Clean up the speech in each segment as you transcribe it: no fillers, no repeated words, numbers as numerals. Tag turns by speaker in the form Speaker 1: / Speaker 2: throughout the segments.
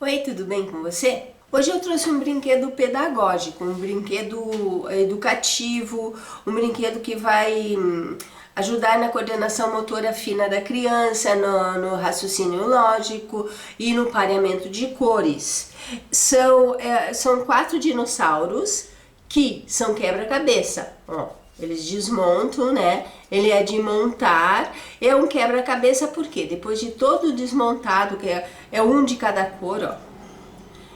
Speaker 1: Oi, tudo bem com você? Hoje eu trouxe um brinquedo pedagógico, um brinquedo educativo, um brinquedo que vai ajudar na coordenação motora fina da criança, no raciocínio lógico e no pareamento de cores. São 4 dinossauros que são quebra-cabeça. Eles desmontam, né? Ele é de montar, é um quebra-cabeça porque depois de todo desmontado, que é um de cada cor, ó.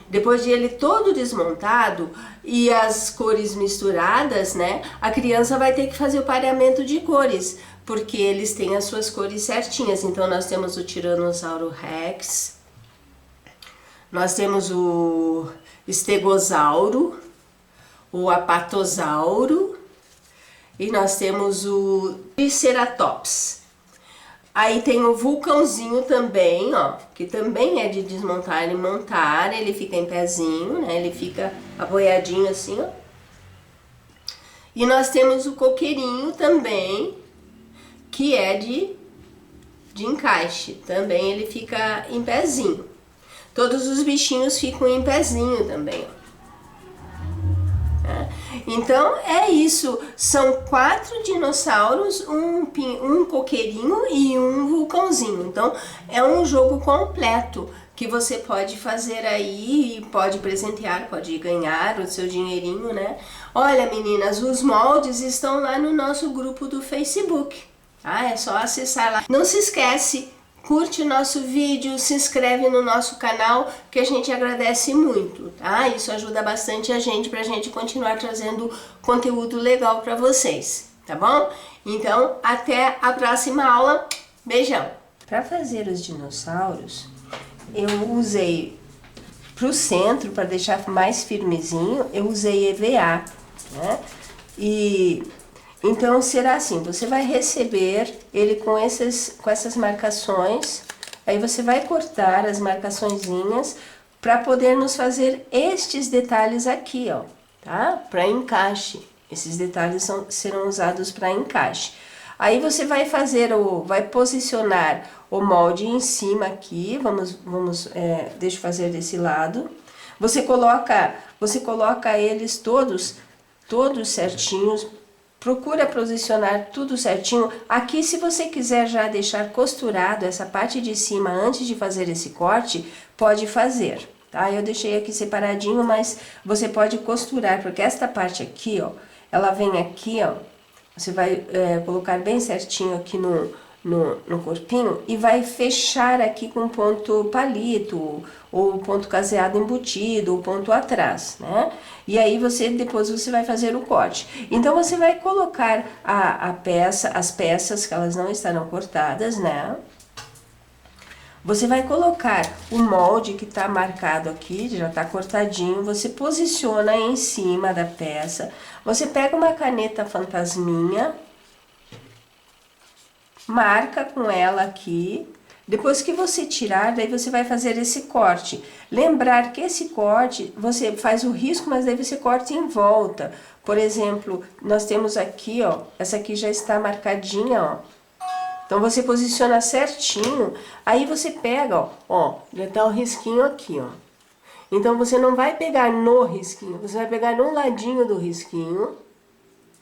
Speaker 1: Depois de ele todo desmontado e as cores misturadas, né? A criança vai ter que fazer o pareamento de cores, porque eles têm as suas cores certinhas. Então nós temos o Tiranossauro Rex, nós temos o Estegossauro, o Apatosauro, e nós temos o Triceratops. Aí tem o vulcãozinho também, ó, que também é de desmontar e montar. Ele fica em pezinho, né? Ele fica apoiadinho assim, ó. E nós temos o coqueirinho também, que é de encaixe. Também ele fica em pezinho. Todos os bichinhos ficam em pezinho também, ó. Então é isso, são 4 dinossauros, um coqueirinho e um vulcãozinho. Então é um jogo completo que você pode fazer aí, pode presentear, pode ganhar o seu dinheirinho, né? Olha, meninas, os moldes estão lá no nosso grupo do Facebook, tá? É só acessar lá. Não se esquece, curte o nosso vídeo, se inscreve no nosso canal, que a gente agradece muito, tá? Isso ajuda bastante a gente, pra gente continuar trazendo conteúdo legal pra vocês, tá bom? Então, até a próxima aula. Beijão! Pra fazer os dinossauros, eu usei pro centro, para deixar mais firmezinho, eu usei EVA, né? Então será assim, você vai receber ele com essas marcações, aí você vai cortar as marcaçõezinhas para poder nos fazer estes detalhes aqui, ó, tá? Para encaixe, esses detalhes serão usados para encaixe. Aí você vai vai posicionar o molde em cima aqui, deixa eu fazer desse lado. Você coloca eles todos certinhos. Procura posicionar tudo certinho. Aqui, se você quiser já deixar costurado essa parte de cima antes de fazer esse corte, pode fazer, tá? Eu deixei aqui separadinho, mas você pode costurar, porque esta parte aqui, ó, ela vem aqui, ó, você vai colocar bem certinho aqui no corpinho e vai fechar aqui com ponto palito, ou ponto caseado embutido, ou ponto atrás, né? E aí depois você vai fazer o corte. Então você vai colocar as peças, que elas não estarão cortadas, né? Você vai colocar o molde que tá marcado aqui, já tá cortadinho, você posiciona em cima da peça, você pega uma caneta fantasminha, marca com ela aqui, depois que você tirar, daí você vai fazer esse corte. Lembrar que esse corte, você faz o risco, mas daí você corta em volta. Por exemplo, nós temos aqui, ó, essa aqui já está marcadinha, ó. Então você posiciona certinho, aí você pega, ó, já tá o risquinho aqui, ó. Então você não vai pegar no risquinho, você vai pegar no ladinho do risquinho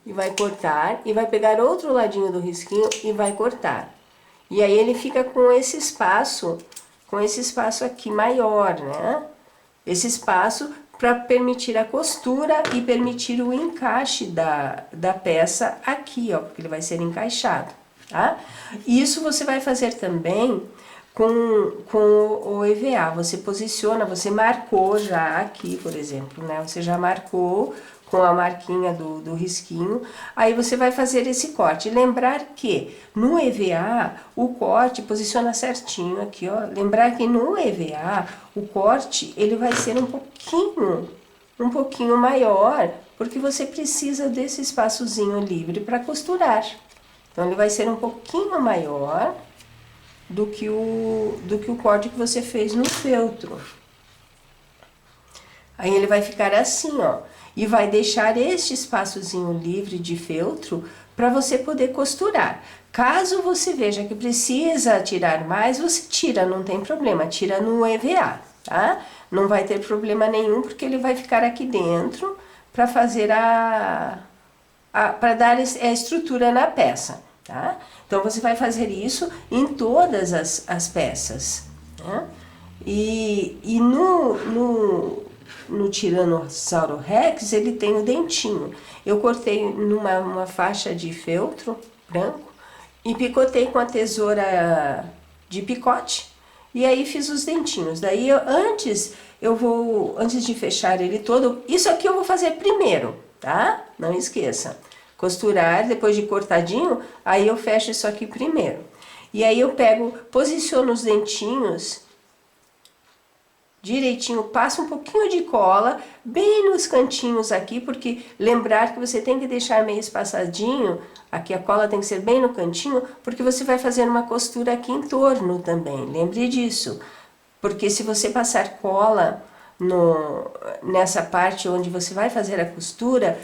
Speaker 1: e vai cortar, e vai pegar outro ladinho do risquinho e vai cortar. E aí ele fica com esse espaço aqui maior, né? Esse espaço para permitir a costura e permitir o encaixe da peça aqui, ó, porque ele vai ser encaixado, tá? Isso você vai fazer também com o EVA. Você posiciona, você marcou já aqui, por exemplo, né? Você já marcou com a marquinha do risquinho, aí você vai fazer esse corte. Lembrar que no EVA, o corte posiciona certinho aqui, ó. Lembrar que no EVA, o corte, ele vai ser um pouquinho maior, porque você precisa desse espaçozinho livre para costurar. Então, ele vai ser um pouquinho maior do que o corte que você fez no feltro. Aí ele vai ficar assim, ó. E vai deixar este espaçozinho livre de feltro para você poder costurar. Caso você veja que precisa tirar mais, você tira, não tem problema, tira no EVA, tá? Não vai ter problema nenhum, porque ele vai ficar aqui dentro para fazer para dar a estrutura na peça, tá? Então você vai fazer isso em todas as peças, né? E no Tiranossauro Rex ele tem o dentinho. Eu cortei numa faixa de feltro branco e picotei com a tesoura de picote e aí fiz os dentinhos. Daí antes de fechar ele todo, isso aqui eu vou fazer primeiro, tá? Não esqueça. Costurar, depois de cortadinho, aí eu fecho isso aqui primeiro. E aí eu posiciono os dentinhos direitinho, passa um pouquinho de cola, bem nos cantinhos aqui, porque lembrar que você tem que deixar meio espaçadinho, aqui a cola tem que ser bem no cantinho, porque você vai fazer uma costura aqui em torno também, lembre disso. Porque se você passar cola nessa parte onde você vai fazer a costura,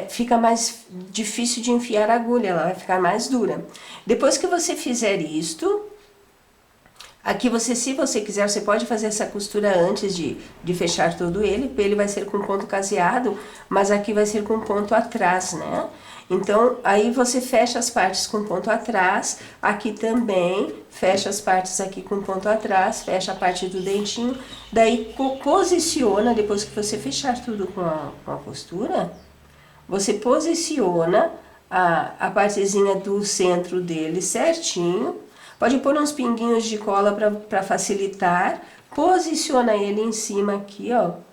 Speaker 1: fica mais difícil de enfiar a agulha, ela vai ficar mais dura. Depois que você fizer isto, aqui se você quiser, você pode fazer essa costura antes de fechar todo ele vai ser com ponto caseado, mas aqui vai ser com ponto atrás, né? Então, aí você fecha as partes com ponto atrás, aqui também, fecha as partes aqui com ponto atrás, fecha a parte do dentinho, daí posiciona, depois que você fechar tudo com a costura, você posiciona a partezinha do centro dele certinho, pode pôr uns pinguinhos de cola para facilitar, posiciona ele em cima aqui, ó,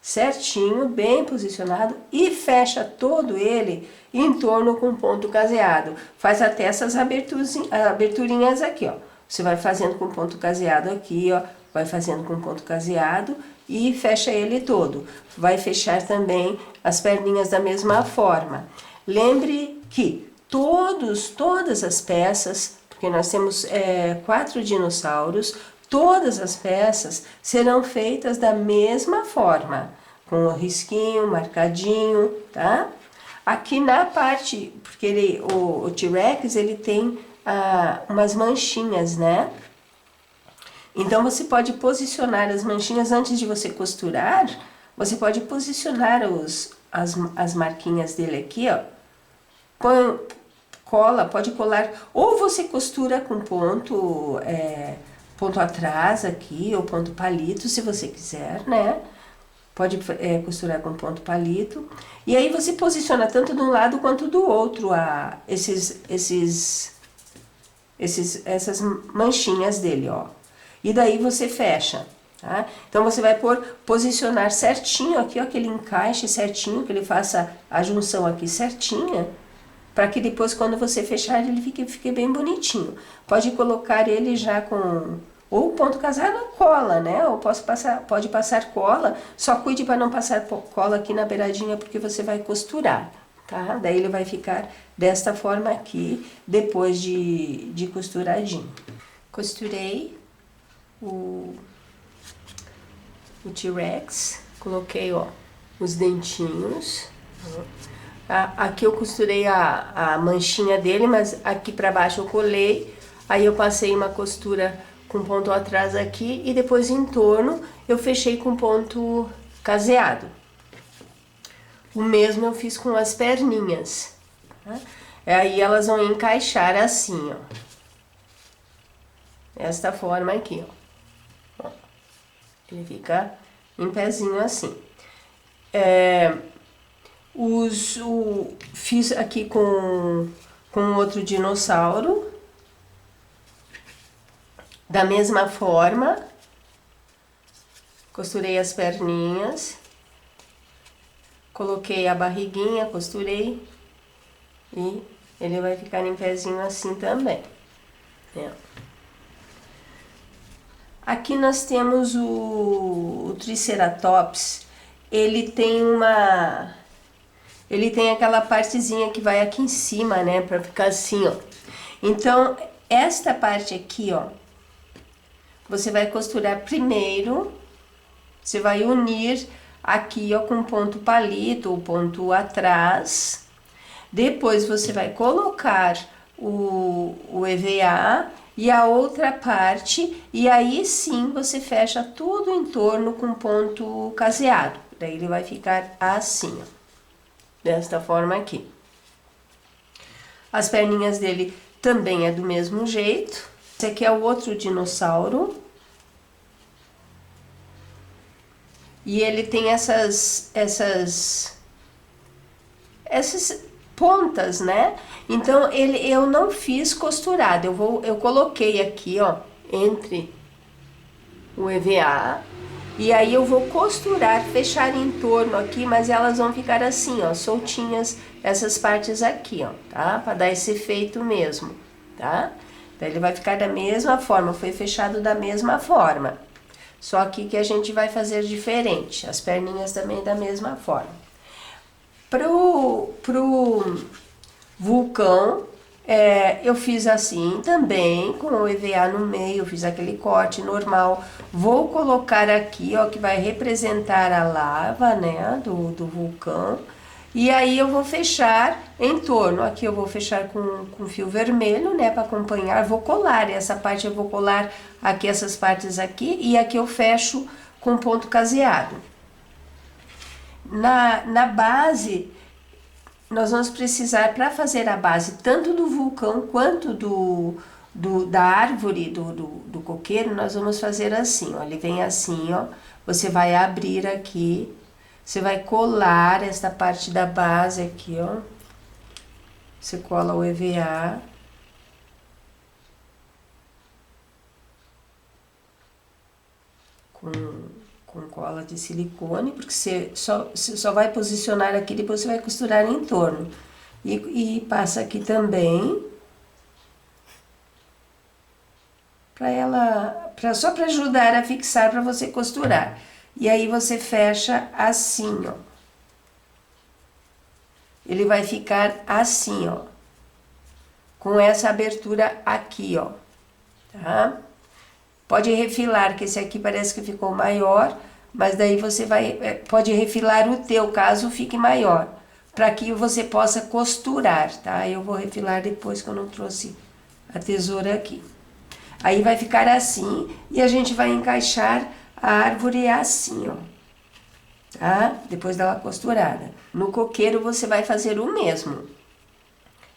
Speaker 1: certinho, bem posicionado e fecha todo ele em torno com ponto caseado. Faz até essas aberturinhas aqui, ó. Você vai fazendo com ponto caseado aqui, ó, vai fazendo com ponto caseado e fecha ele todo. Vai fechar também as perninhas da mesma forma. Lembre que todas as peças, porque nós temos 4 dinossauros, todas as peças serão feitas da mesma forma, com o risquinho, marcadinho, tá? Aqui na parte, porque o T-Rex, ele tem umas manchinhas, né? Então, você pode posicionar as manchinhas antes de você costurar, você pode posicionar as marquinhas dele aqui, ó. Pode colar, ou você costura com ponto atrás aqui, ou ponto palito, se você quiser, né? Pode costurar com ponto palito. E aí você posiciona tanto de um lado quanto do outro essas essas manchinhas dele, ó. E daí você fecha, tá? Então você vai posicionar certinho aqui, ó, que ele encaixe certinho, que ele faça a junção aqui certinha, para que depois quando você fechar ele fique bem bonitinho. Pode colocar ele já com ou ponto casado ou cola, né? Ou pode passar cola, só cuide para não passar cola aqui na beiradinha, porque você vai costurar, tá? Daí ele vai ficar desta forma aqui, depois de costuradinho. Costurei o T-Rex, coloquei, ó, os dentinhos. Aqui eu costurei a manchinha dele, mas aqui pra baixo eu colei, aí eu passei uma costura com ponto atrás aqui e depois em torno eu fechei com ponto caseado. O mesmo eu fiz com as perninhas, tá? Aí elas vão encaixar assim, ó. Desta forma aqui, ó. Ele fica em pezinho assim. Fiz aqui com outro dinossauro, da mesma forma, costurei as perninhas, coloquei a barriguinha, costurei e ele vai ficar em pezinho assim também, né? Aqui nós temos o Triceratops, ele tem aquela partezinha que vai aqui em cima, né, pra ficar assim, ó. Então, esta parte aqui, ó, você vai costurar primeiro, você vai unir aqui, ó, com ponto palito ou ponto atrás. Depois você vai colocar o EVA e a outra parte, e aí sim você fecha tudo em torno com ponto caseado. Daí ele vai ficar assim, ó, desta forma aqui. As perninhas dele também é do mesmo jeito. Esse aqui é o outro dinossauro. E ele tem essas pontas, né? Então eu não fiz costurado, eu coloquei aqui, ó, entre o EVA, e aí eu vou costurar, fechar em torno aqui, mas elas vão ficar assim, ó, soltinhas, essas partes aqui, ó, tá? Para dar esse efeito mesmo, tá? Então ele vai ficar da mesma forma, foi fechado da mesma forma. Só aqui que a gente vai fazer diferente, as perninhas também da mesma forma. Pro vulcão, eu fiz assim também, com o EVA no meio, eu fiz aquele corte normal. Vou colocar aqui, ó, que vai representar a lava, né, do vulcão. E aí eu vou fechar em torno, aqui eu vou fechar com fio vermelho, né, para acompanhar. Vou colar, essa parte eu vou colar aqui, essas partes aqui, e aqui eu fecho com ponto caseado. Na base, nós vamos precisar, para fazer a base, tanto do vulcão quanto da árvore, do coqueiro, nós vamos fazer assim, ó, ele vem assim, ó, você vai abrir aqui, você vai colar esta parte da base aqui, ó, você cola o EVA, com cola de silicone, porque você só vai posicionar aqui, depois você vai costurar em torno. E passa aqui também, só para ajudar a fixar, para você costurar. E aí você fecha assim, ó. Ele vai ficar assim, ó, com essa abertura aqui, ó, tá? Pode refilar, que esse aqui parece que ficou maior, mas daí você pode refilar o teu, caso fique maior, para que você possa costurar, tá? Eu vou refilar depois que eu não trouxe a tesoura aqui. Aí vai ficar assim, e a gente vai encaixar a árvore assim, ó, tá? Depois dela costurada. No coqueiro você vai fazer o mesmo.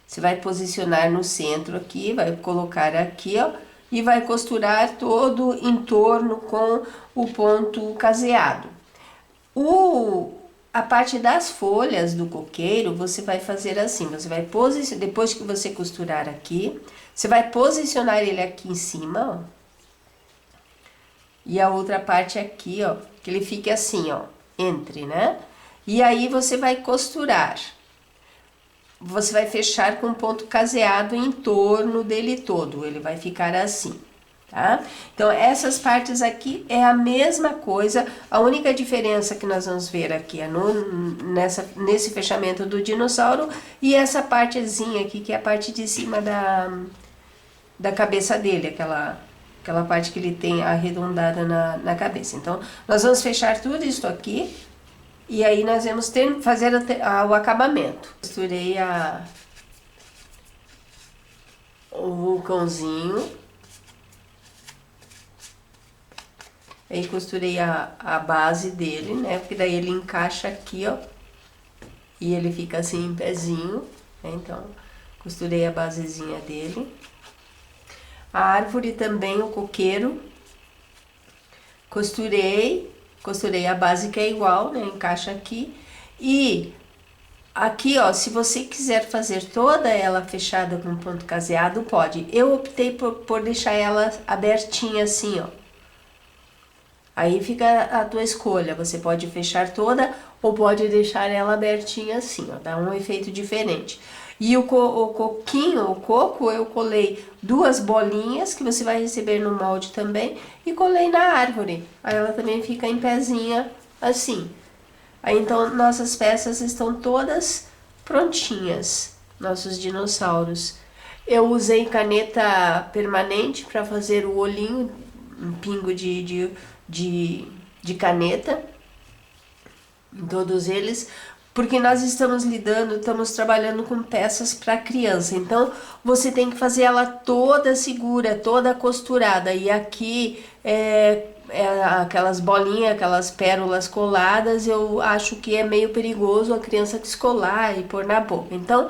Speaker 1: Você vai posicionar no centro aqui, vai colocar aqui, ó, e vai costurar todo em torno com o ponto caseado. A parte das folhas do coqueiro, você vai fazer assim, você vai posicionar, depois que você costurar aqui, você vai posicionar ele aqui em cima, ó, e a outra parte aqui, ó, que ele fique assim, ó, entre, né? E aí você vai costurar. Você vai fechar com ponto caseado em torno dele todo, ele vai ficar assim, tá? Então, essas partes aqui é a mesma coisa, a única diferença que nós vamos ver aqui é nesse fechamento do dinossauro e essa partezinha aqui, que é a parte de cima da cabeça dele, aquela parte que ele tem arredondada na cabeça. Então, nós vamos fechar tudo isso aqui. E aí nós vamos fazer o acabamento. Costurei o vulcãozinho. Aí costurei a base dele, né? Porque daí ele encaixa aqui, ó. E ele fica assim em pezinho, né? Então, costurei a basezinha dele. A árvore também, o coqueiro. Costurei a base que é igual, né? Encaixa aqui. E aqui, ó, se você quiser fazer toda ela fechada com ponto caseado, pode. Eu optei por deixar ela abertinha assim, ó. Aí fica a tua escolha. Você pode fechar toda ou pode deixar ela abertinha assim, ó. Dá um efeito diferente. E o coquinho, o coco, eu colei 2 bolinhas que você vai receber no molde também e colei na árvore. Aí ela também fica em pezinha assim. Aí então nossas peças estão todas prontinhas, nossos dinossauros. Eu usei caneta permanente para fazer o olhinho, um pingo de caneta em todos eles. porque nós estamos trabalhando com peças para criança, então você tem que fazer ela toda segura, toda costurada, e aqui aquelas bolinhas, aquelas pérolas coladas, eu acho que é meio perigoso a criança descolar e pôr na boca, então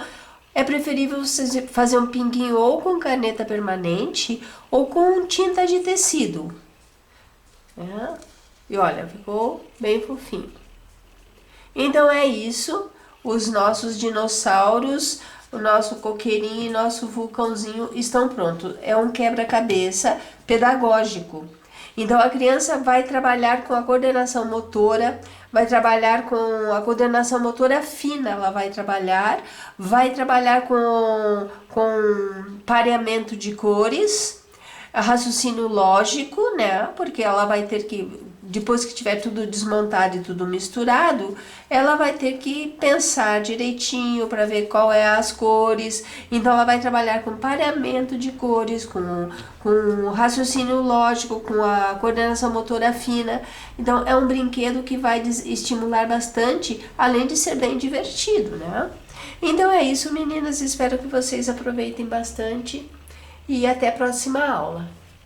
Speaker 1: é preferível você fazer um pinguinho ou com caneta permanente ou com tinta de tecido, né? E olha, ficou bem fofinho. Então é isso, os nossos dinossauros, o nosso coqueirinho e nosso vulcãozinho estão prontos. É um quebra-cabeça pedagógico. Então a criança vai trabalhar com a coordenação motora, vai trabalhar com a coordenação motora fina, ela vai trabalhar com pareamento de cores, raciocínio lógico, né? Porque ela vai ter que, depois que tiver tudo desmontado e tudo misturado, ela vai ter que pensar direitinho para ver qual é as cores. Então ela vai trabalhar com pareamento de cores, com raciocínio lógico, com a coordenação motora fina. Então é um brinquedo que vai estimular bastante, além de ser bem divertido, né? Então é isso, meninas, espero que vocês aproveitem bastante e até a próxima aula.